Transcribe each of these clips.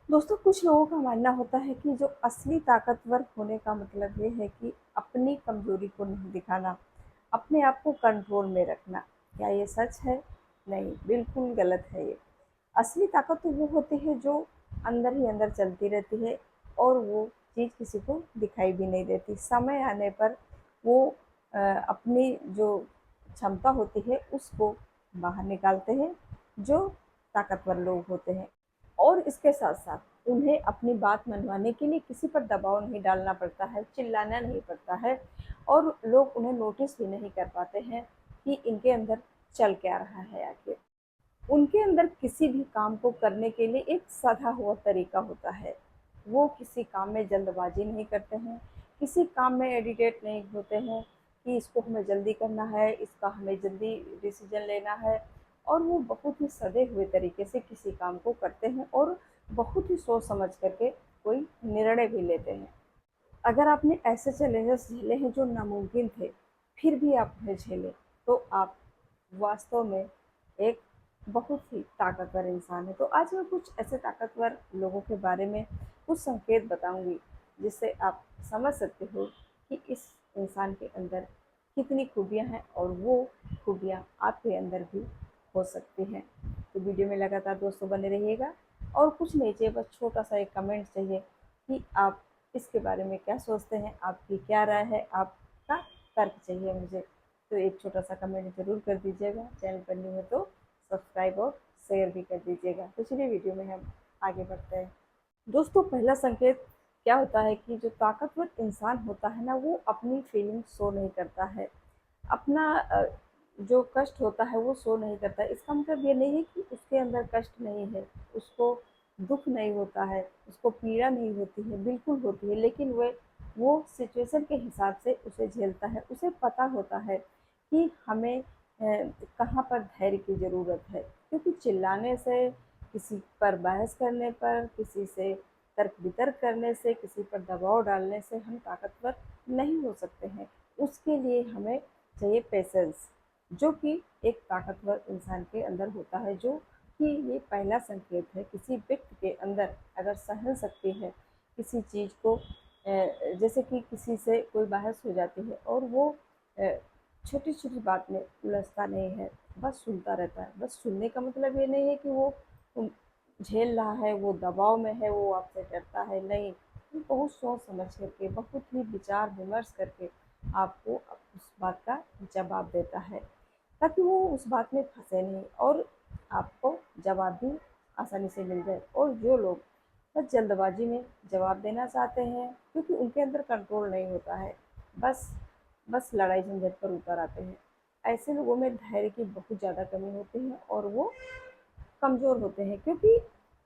दोस्तों, कुछ लोगों का मानना होता है कि जो असली ताकतवर होने का मतलब ये है कि अपनी कमजोरी को नहीं दिखाना, अपने आप को कंट्रोल में रखना। क्या ये सच है? नहीं, बिल्कुल गलत है ये। असली ताकत तो वो होती है जो अंदर ही अंदर चलती रहती है और वो चीज़ किसी को दिखाई भी नहीं देती। समय आने पर वो अपनी जो क्षमता होती है उसको बाहर निकालते हैं, जो ताकतवर लोग होते हैं। और इसके साथ-साथ उन्हें अपनी बात मनवाने के लिए किसी पर दबाव नहीं डालना पड़ता है, चिल्लाना नहीं पड़ता है और लोग उन्हें नोटिस भी नहीं कर पाते हैं कि इनके अंदर चल क्या रहा है आखिर। उनके अंदर किसी भी काम को करने के लिए एक सधा हुआ तरीका होता है। वो किसी काम में जल्दबाजी नहीं करते हैं, किसी काम में एडिटेट नहीं होते हैं कि इसको हमें जल्दी करना है, इसका हमें जल्दी डिसीजन लेना है। और वो बहुत ही सधे हुए तरीके से किसी काम को करते हैं और बहुत ही सोच समझ करके कोई निर्णय भी लेते हैं। अगर आपने ऐसे चैलेंजेस झेले हैं जो नामुमकिन थे, फिर भी आप उन्हें झेले, तो आप वास्तव में एक बहुत ही ताकतवर इंसान है। तो आज मैं कुछ ऐसे ताकतवर लोगों के बारे में कुछ संकेत बताऊंगी, जिससे आप समझ सकते हो कि इस इंसान के अंदर कितनी खूबियां हैं और वो खूबियां आपके अंदर भी हो सकती हैं। तो वीडियो में लगातार दोस्तों बने रहिएगा। और कुछ नहीं चाहिए, बस छोटा सा एक कमेंट चाहिए कि आप इसके बारे में क्या सोचते हैं, आपकी क्या राय है, आपका तर्क चाहिए मुझे। तो एक छोटा सा कमेंट ज़रूर कर दीजिएगा। चैनल पर न्यू है तो सब्सक्राइब और शेयर भी कर दीजिएगा। तो चलिए वीडियो में हम आगे बढ़ते हैं। दोस्तों, पहला संकेत क्या होता है कि जो ताकतवर इंसान होता है ना, वो अपनी फीलिंग शो नहीं करता है। अपना जो कष्ट होता है वो शो नहीं करता है। इसका मतलब ये नहीं है कि उसके अंदर कष्ट नहीं है, उसको दुख नहीं होता है, उसको पीड़ा नहीं होती है, बिल्कुल होती है। लेकिन वो सिचुएशन के हिसाब से उसे झेलता है। उसे पता होता है कि हमें कहाँ पर धैर्य की ज़रूरत है, क्योंकि चिल्लाने से, किसी पर बहस करने पर, किसी से तर्क वितर्क करने से, किसी पर दबाव डालने से हम ताकतवर नहीं हो सकते हैं। उसके लिए हमें चाहिए पेशेंस, जो कि एक ताकतवर इंसान के अंदर होता है। जो कि ये पहला संकेत है किसी व्यक्ति के अंदर अगर सहन शक्ति है किसी चीज़ को। जैसे कि किसी से कोई बहस हो जाती है और वो छोटी छोटी बात में उलझता नहीं है, बस सुनता रहता है। बस सुनने का मतलब ये नहीं है कि वो उम, झेल रहा है, वो दबाव में है, वो आपसे डरता है, नहीं। वो बहुत सोच समझ करके, बहुत ही विचार विमर्श करके आपको उस बात का जवाब देता है, ताकि वो उस बात में फंसे नहीं और आपको जवाब भी आसानी से मिल जाए। और जो लोग बस जल्दबाजी में जवाब देना चाहते हैं, क्योंकि उनके अंदर कंट्रोल नहीं होता है, बस बस लड़ाई झंझट पर उतर आते हैं। ऐसे लोगों में धैर्य की बहुत ज़्यादा कमी होती है और वो कमज़ोर होते हैं, क्योंकि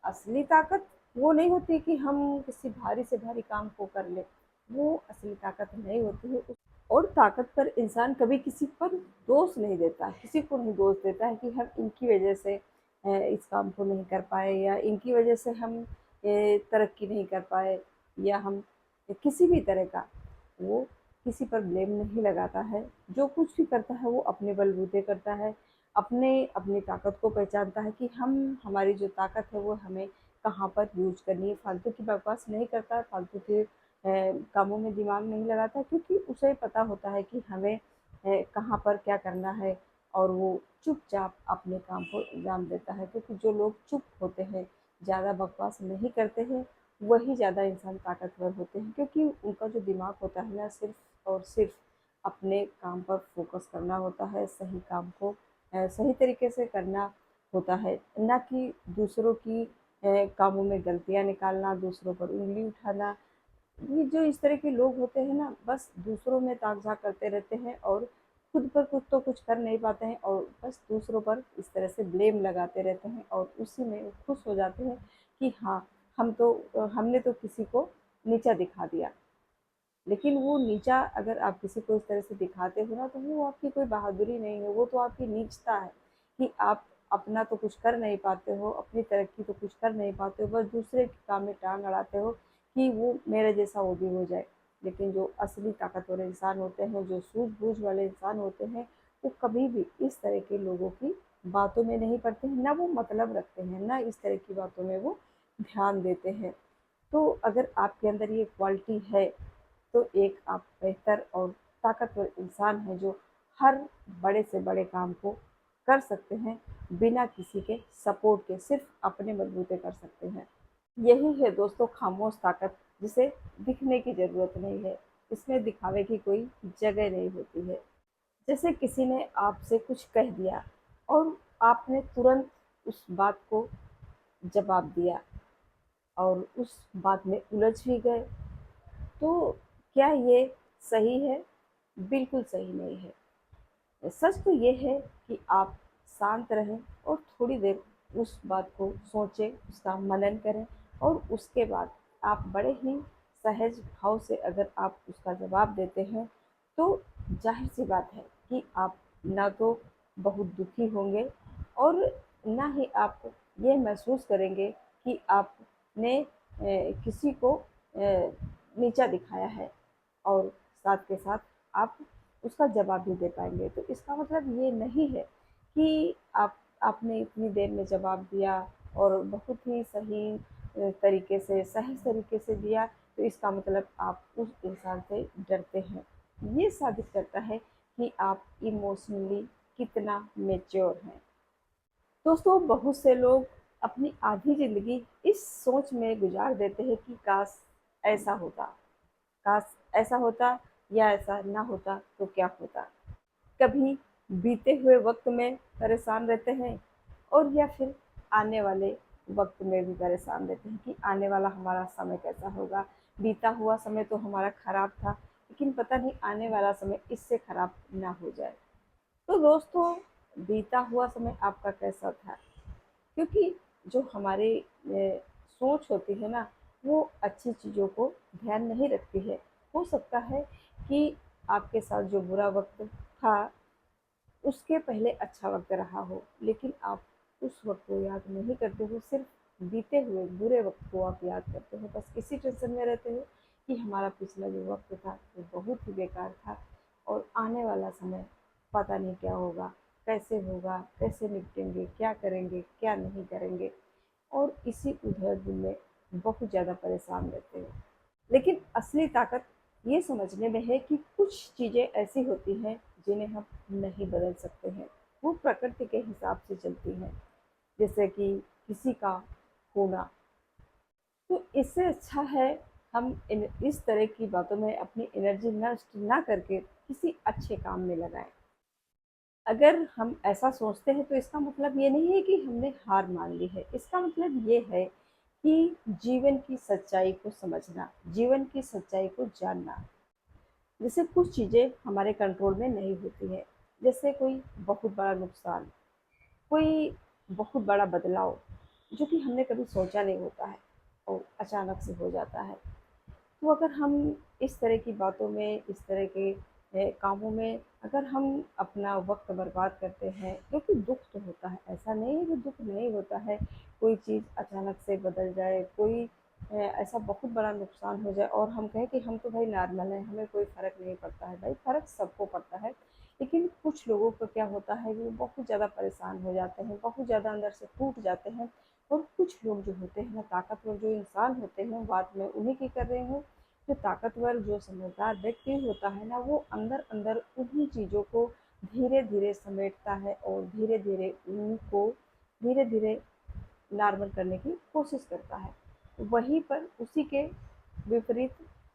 असली ताकत वो नहीं होती कि हम किसी भारी से भारी काम को कर लें। वो असली ताकत नहीं होती है। और ताकत पर इंसान कभी किसी पर दोष नहीं देता, किसी को नहीं दोष देता है कि हम इनकी वजह से इस काम को नहीं कर पाए, या इनकी वजह से हम तरक्की नहीं कर पाए, या हम किसी भी तरह का वो किसी पर ब्लेम नहीं लगाता है। जो कुछ भी करता है वो अपने बलबूते करता है, अपने अपनी ताकत को पहचानता है कि हम हमारी जो ताकत है वो हमें कहाँ पर यूज करनी है। फालतू की बकवास नहीं करता, फालतू के कामों में दिमाग नहीं लगाता, क्योंकि उसे पता होता है कि हमें कहाँ पर क्या करना है। और वो चुपचाप अपने काम को अंजाम देता है, क्योंकि जो लोग चुप होते हैं, ज़्यादा बकवास नहीं करते हैं, वही ज़्यादा इंसान ताकतवर होते हैं। क्योंकि उनका जो दिमाग होता है ना, सिर्फ और सिर्फ अपने काम पर फोकस करना होता है, सही काम को सही तरीके से करना होता है, ना कि दूसरों की कामों में गलतियाँ निकालना, दूसरों पर उंगली उठाना। ये जो इस तरह के लोग होते हैं ना, बस दूसरों में ताक-झाँक करते रहते हैं और खुद पर कुछ तो कुछ कर नहीं पाते हैं, और बस दूसरों पर इस तरह से ब्लेम लगाते रहते हैं और उसी में वो खुश हो जाते हैं कि हाँ, हमने तो किसी को नीचा दिखा दिया। लेकिन वो नीचा अगर आप किसी को इस तरह से दिखाते हो ना, तो वो आपकी कोई बहादुरी नहीं है, वो तो आपकी नीचता है कि आप अपना तो कुछ कर नहीं पाते हो, अपनी तरक्की तो कुछ कर नहीं पाते हो, बस दूसरे के काम में टाँग अड़ाते हो कि वो मेरे जैसा वो भी हो जाए। लेकिन जो असली ताकतवर इंसान होते हैं, जो सूझबूझ वाले इंसान होते हैं, वो कभी भी इस तरह के लोगों की बातों में नहीं पड़ते हैं, ना वो मतलब रखते हैं, ना इस तरह की बातों में वो ध्यान देते हैं। तो अगर आपके अंदर ये क्वालिटी है तो एक आप बेहतर और ताकतवर इंसान हैं जो हर बड़े से बड़े काम को कर सकते हैं, बिना किसी के सपोर्ट के सिर्फ अपने बलबूते कर सकते हैं। यही है दोस्तों खामोश ताकत, जिसे दिखने की ज़रूरत नहीं है, इसमें दिखावे की कोई जगह नहीं होती है। जैसे किसी ने आपसे कुछ कह दिया और आपने तुरंत उस बात को जवाब दिया और उस बात में उलझ भी गए, तो क्या ये सही है? बिल्कुल सही नहीं है। सच तो ये है कि आप शांत रहें और थोड़ी देर उस बात को सोचें, उसका मनन करें और उसके बाद आप बड़े ही सहज भाव से अगर आप उसका जवाब देते हैं, तो जाहिर सी बात है कि आप ना तो बहुत दुखी होंगे और ना ही आप ये महसूस करेंगे कि आपने किसी को नीचा दिखाया है, और साथ के साथ आप उसका जवाब भी दे पाएंगे। तो इसका मतलब ये नहीं है कि आपने इतनी देर में जवाब दिया और बहुत ही सही तरीके से, सहज तरीके से दिया, तो इसका मतलब आप उस इंसान से डरते हैं। ये साबित करता है कि आप इमोशनली कितना मेच्योर हैं। दोस्तों बहुत से लोग अपनी आधी जिंदगी इस सोच में गुजार देते हैं कि काश ऐसा होता, काश ऐसा होता, या ऐसा ना होता तो क्या होता। कभी बीते हुए वक्त में परेशान रहते हैं, और या फिर आने वाले वक्त में भी परेशान रहते हैं कि आने वाला हमारा समय कैसा होगा। बीता हुआ समय तो हमारा खराब था, लेकिन पता नहीं आने वाला समय इससे खराब ना हो जाए। तो दोस्तों बीता हुआ समय आपका कैसा था? क्योंकि जो हमारी सोच होती है ना, वो अच्छी चीज़ों को ध्यान नहीं रखती है। हो सकता है कि आपके साथ जो बुरा वक्त था, उसके पहले अच्छा वक्त रहा हो, लेकिन आप उस वक्त को याद नहीं करते हो, सिर्फ बीते हुए बुरे वक्त को आप याद करते हो। बस इसी टेंशन में रहते हो कि हमारा पिछला जो वक्त था वो बहुत ही बेकार था, और आने वाला समय पता नहीं क्या होगा, कैसे होगा, कैसे निपटेंगे, क्या करेंगे, क्या नहीं करेंगे, और इसी उलझन में बहुत ज़्यादा परेशान रहते हैं। लेकिन असली ताकत ये समझने में है कि कुछ चीज़ें ऐसी होती हैं जिन्हें हम नहीं बदल सकते हैं, वो प्रकृति के हिसाब से चलती हैं। जैसे कि किसी का होना, तो इससे अच्छा है हम इस तरह की बातों में अपनी एनर्जी नष्ट ना करके किसी अच्छे काम में लगाएं। अगर हम ऐसा सोचते हैं तो इसका मतलब ये नहीं है कि हमने हार मान ली है। इसका मतलब ये है कि जीवन की सच्चाई को समझना, जीवन की सच्चाई को जानना। जैसे कुछ चीज़ें हमारे कंट्रोल में नहीं होती हैं, जैसे कोई बहुत बड़ा नुकसान, कोई बहुत बड़ा बदलाव जो कि हमने कभी सोचा नहीं होता है और अचानक से हो जाता है। तो अगर हम इस तरह की बातों में, इस तरह के कामों में अगर हम अपना वक्त बर्बाद करते हैं, क्योंकि दुख तो होता है, ऐसा नहीं है कि दुख नहीं होता है। कोई चीज़ अचानक से बदल जाए, कोई ऐसा बहुत बड़ा नुकसान हो जाए और हम कहें कि हम तो भाई नॉर्मल हैं, हमें कोई फ़र्क नहीं पड़ता है। भाई फ़र्क सबको पड़ता है, लेकिन कुछ लोगों को क्या होता है कि वो बहुत ज़्यादा परेशान हो जाते हैं, बहुत ज़्यादा अंदर से टूट जाते हैं। और कुछ लोग जो होते हैं ना, ताकतवर जो इंसान होते हैं, बात मैं उन्हीं की कर रही हूँ, जो ताकतवर, जो समझदार व्यक्ति होता है ना, वो अंदर अंदर उन्हीं चीज़ों को धीरे धीरे समेटता है और धीरे धीरे उनको धीरे धीरे नॉर्मल करने की कोशिश करता है। वहीं पर उसी के विपरीत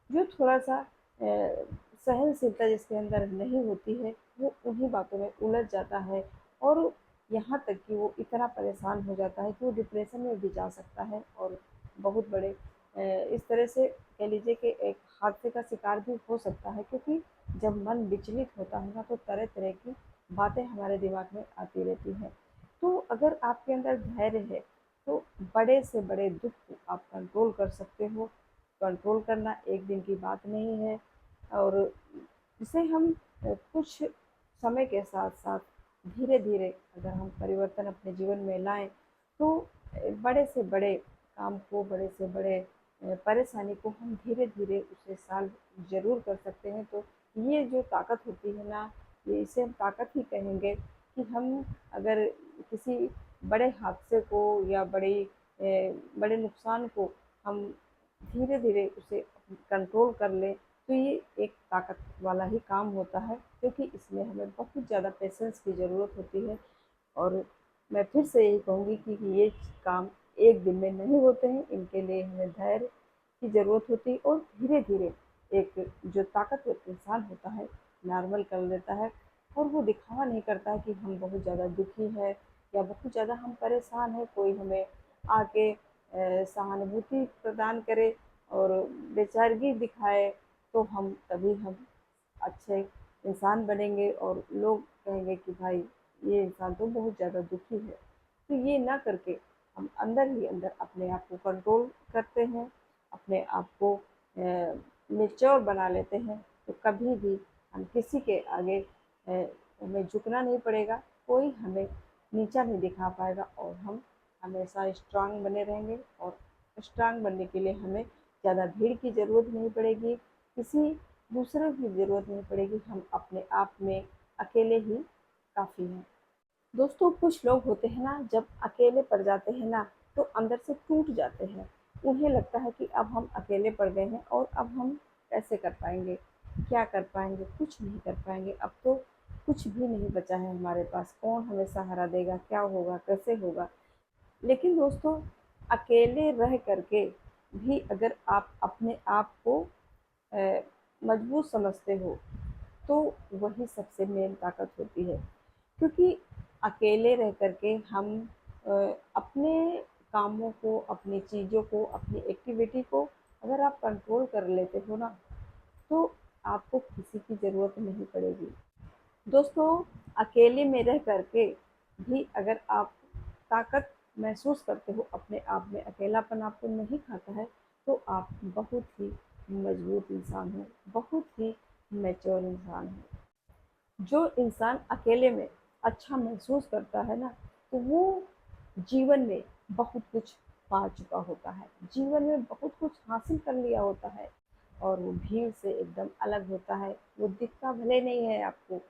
जो थोड़ा सा सहनशीलता जिसके अंदर नहीं होती है, वो उन्हीं बातों में उलझ जाता है, और यहाँ तक कि वो इतना परेशान हो जाता है कि वो डिप्रेशन में भी जा सकता है, और बहुत बड़े इस तरह से कह लीजिए कि एक हादसे का शिकार भी हो सकता है। क्योंकि जब मन विचलित होता है ना, तो तरह तरह की बातें हमारे दिमाग में आती रहती हैं। तो अगर आपके अंदर धैर्य है, तो बड़े से बड़े दुख को आप कंट्रोल कर सकते हो। कंट्रोल करना एक दिन की बात नहीं है, और इसे हम कुछ समय के साथ साथ धीरे धीरे अगर हम परिवर्तन अपने जीवन में लाएं, तो बड़े से बड़े काम को, बड़े से बड़े परेशानी को हम धीरे धीरे उसे सॉल्व ज़रूर कर सकते हैं। तो ये जो ताकत होती है ना, ये इसे हम ताकत ही कहेंगे कि हम अगर किसी बड़े हादसे को या बड़ी बड़े नुकसान को हम धीरे धीरे उसे कंट्रोल कर लें, तो ये एक ताकत वाला ही काम होता है, क्योंकि इसमें हमें बहुत ज़्यादा पेशेंस की ज़रूरत होती है। और मैं फिर से यही कहूँगी कि ये काम एक दिन में नहीं होते हैं, इनके लिए हमें धैर्य की ज़रूरत होती है, और धीरे धीरे एक जो ताकतवर इंसान होता है नॉर्मल कर लेता है, और वो दिखावा नहीं करता है कि हम बहुत ज़्यादा दुखी है या बहुत ज़्यादा हम परेशान हैं, कोई हमें आके सहानुभूति प्रदान करे और बेचारगी दिखाए, तो हम तभी हम अच्छे इंसान बनेंगे और लोग कहेंगे कि भाई ये इंसान तो बहुत ज़्यादा दुखी है। तो ये ना करके हम अंदर ही अंदर अपने आप को कंट्रोल करते हैं, अपने आप को मेच्योर बना लेते हैं, तो कभी भी हम किसी के आगे हमें झुकना नहीं पड़ेगा, कोई हमें नीचा नहीं दिखा पाएगा, और हम हमेशा स्ट्रांग बने रहेंगे। और स्ट्रांग बनने के लिए हमें ज़्यादा भीड़ की ज़रूरत नहीं पड़ेगी, किसी दूसरे की ज़रूरत नहीं पड़ेगी, हम अपने आप में अकेले ही काफ़ी हैं। दोस्तों, कुछ लोग होते हैं ना, जब अकेले पड़ जाते हैं ना, तो अंदर से टूट जाते हैं। उन्हें लगता है कि अब हम अकेले पड़ गए हैं और अब हम कैसे कर पाएंगे, क्या कर पाएंगे, कुछ नहीं कर पाएंगे, अब तो कुछ भी नहीं बचा है हमारे पास, कौन हमें सहारा देगा, क्या होगा, कैसे होगा। लेकिन दोस्तों, अकेले रह करके भी अगर आप अपने आप को अ, मजबूत समझते हो, तो वही सबसे मेन ताकत होती है। क्योंकि अकेले रह करके हम अ, अपने कामों को, अपनी चीज़ों को, अपनी एक्टिविटी को अगर आप कंट्रोल कर लेते हो ना, तो आपको किसी की ज़रूरत नहीं पड़ेगी। दोस्तों, अकेले में रह करके भी अगर आप ताकत महसूस करते हो अपने आप में, अकेलापन आपको नहीं खाता है, तो आप बहुत ही मजबूत इंसान हो, बहुत ही मैच्योर इंसान हो। जो इंसान अकेले में अच्छा महसूस करता है ना, तो वो जीवन में बहुत कुछ पा चुका होता है, जीवन में बहुत कुछ हासिल कर लिया होता है, और वो भीड़ से एकदम अलग होता है। वो दिखता भले नहीं है आपको,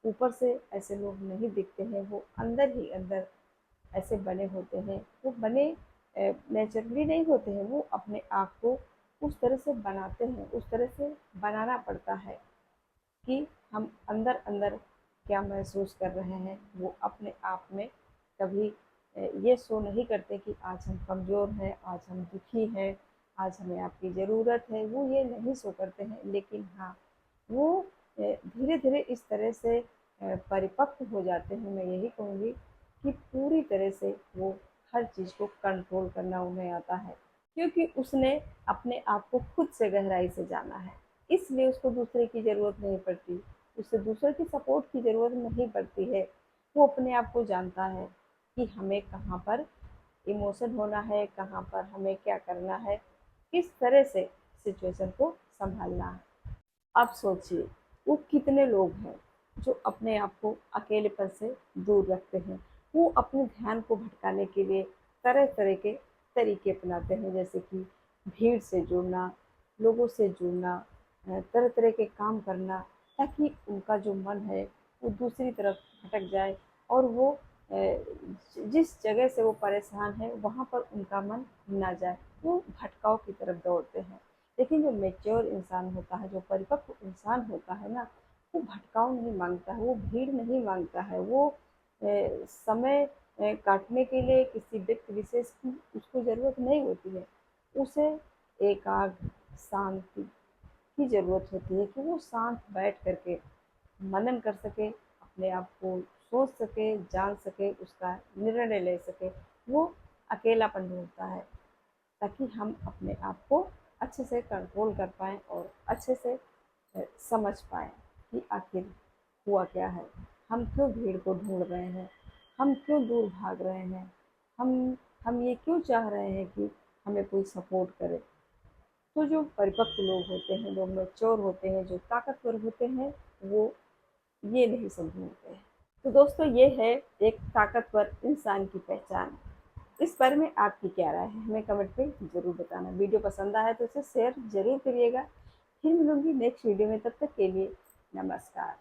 ऊपर से ऐसे लोग नहीं दिखते हैं, वो अंदर ही अंदर ऐसे बने होते हैं। वो बने नेचुरली नहीं होते हैं, वो अपने आप को उस तरह से बनाते हैं, उस तरह से बनाना पड़ता है कि हम अंदर अंदर क्या महसूस कर रहे हैं, वो अपने आप में कभी ये शो नहीं करते कि आज हम कमज़ोर हैं, आज हम दुखी हैं, आज हमें आपकी ज़रूरत है, वो ये नहीं शो करते हैं। लेकिन हाँ, वो धीरे धीरे इस तरह से परिपक्व हो जाते हैं, मैं यही कहूँगी कि पूरी तरह से वो हर चीज़ को कंट्रोल करना उन्हें आता है, क्योंकि उसने अपने आप को खुद से गहराई से जाना है, इसलिए उसको दूसरे की ज़रूरत नहीं पड़ती, उसे दूसरे की सपोर्ट की ज़रूरत नहीं पड़ती है। वो अपने आप को जानता है कि हमें कहाँ पर इमोशन होना है, कहाँ पर हमें क्या करना है, किस तरह से सिचुएशन को संभालना है। अब सोचिए, वो कितने लोग हैं जो अपने आप को अकेलेपन से दूर रखते हैं। वो अपने ध्यान को भटकाने के लिए तरह तरह के तरीके अपनाते हैं, जैसे कि भीड़ से जुड़ना, लोगों से जुड़ना, तरह तरह के काम करना, ताकि उनका जो मन है वो दूसरी तरफ भटक जाए, और वो जिस जगह से वो परेशान है वहाँ पर उनका मन ना जाए, वो भटकाव की तरफ दौड़ते हैं। लेकिन जो मैच्योर इंसान होता है, जो परिपक्व इंसान होता है ना, वो भटकाव नहीं मांगता है, वो भीड़ नहीं मांगता है, वो समय काटने के लिए किसी व्यक्ति विशेष की उसको ज़रूरत नहीं होती है। उसे एकाग्र शांति की ज़रूरत होती है कि वो शांत बैठ करके मनन कर सके, अपने आप को सोच सके, जान सके, उसका निर्णय ले सके। वो अकेलापन ढूंढता है, ताकि हम अपने आप को अच्छे से कंट्रोल कर पाएँ और अच्छे से समझ पाएँ कि आखिर हुआ क्या है, हम क्यों भीड़ को ढूंढ रहे हैं, हम क्यों दूर भाग रहे हैं, हम ये क्यों चाह रहे हैं कि हमें कोई सपोर्ट करे। तो जो परिपक्व लोग होते हैं, जो मैच्योर होते हैं, जो ताकतवर होते हैं, वो ये नहीं समझते हैं। तो दोस्तों, ये है एक ताकतवर इंसान की पहचान। इस बारे में आपकी क्या राय है, हमें कमेंट पे ज़रूर बताना। वीडियो पसंद आया तो इसे शेयर ज़रूर करिएगा। फिर मिलूंगी नेक्स्ट वीडियो में, तब तक के लिए नमस्कार।